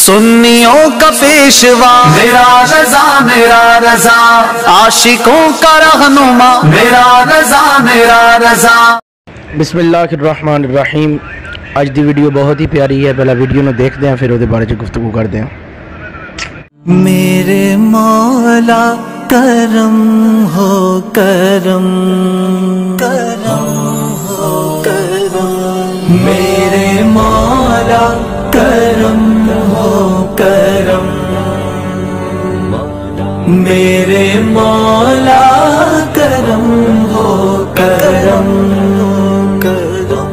सुन्नियों का पेशवा मेरा रजा, आशिकों का रहनुमा मेरा रजा। बिस्मिल्लाहिर्रहमानिर्रहीम। अज दी वीडियो बहुत ही प्यारी है। पहला वीडियो में देखते हैं, फिर उसके बारे में गुफ्तगू करते हैं। मेरे मौला करम हो करम, करम हो करम, मेरे मौला करम हो करम, मेरे मौला करम हो करम, करम,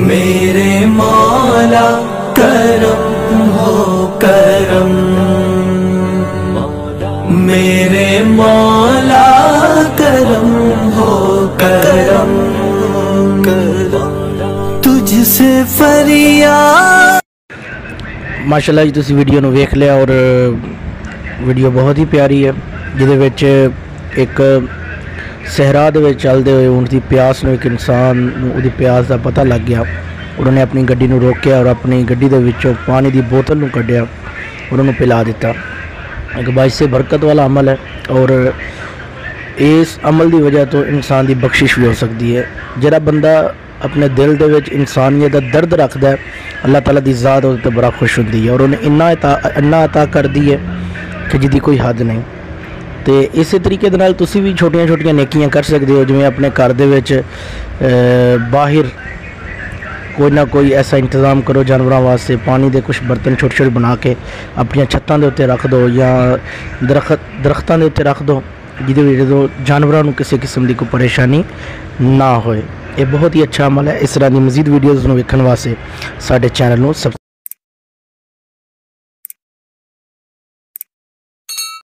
मेरे मौला करम हो करम, मेरे मौला करम हो करम, करम, तुझसे फरियाद। माशाअल्लाह जी तुसी वीडियो नूं वेख लिया और वीडियो बहुत ही प्यारी है, जिहदे विच एक सहरा दे विच चलदे होए उनकी प्यास नूं एक इंसान नूं उहदी प्यास का पता लग गया। उन्होंने अपनी गड्डी नूं रोकिया और अपनी गड्डी दे विचों पानी की बोतल नूं कढ़िया और उन्होंने पिला दिता। एक बाइसे बरकत वाला अमल है और इस अमल की वजह तो इंसान की बख्शिश भी हो सकती है। जिहड़ा बंदा अपने दिल दे विच इंसानियत का दर्द रखता है, अल्लाह ताला की ज़ात उस बड़ा खुश होती है और उन्हें इन्ना अता कर दी है कि जिसकी कोई हद नहीं। तो इस तरीके दे नाल तुसी भी छोटिया छोटिया नेकियां कर सकते हो, जिवें अपने घर दे विच बाहर कोई ना कोई ऐसा इंतज़ाम करो जानवरों वास्ते, पानी के कुछ बर्तन छोटे छोटे बना के अपन छत्तां दे उत्ते रख दो या दरख्तां दे उत्ते रख दो, जिहदे विच जानवरों को किसी किस्म की कोई परेशानी ना होए। ये बहुत ही अच्छा अमल है। इस तरह की मज़ीद वीडियोज़ नूं वेखण वास्ते साडे चैनल नूं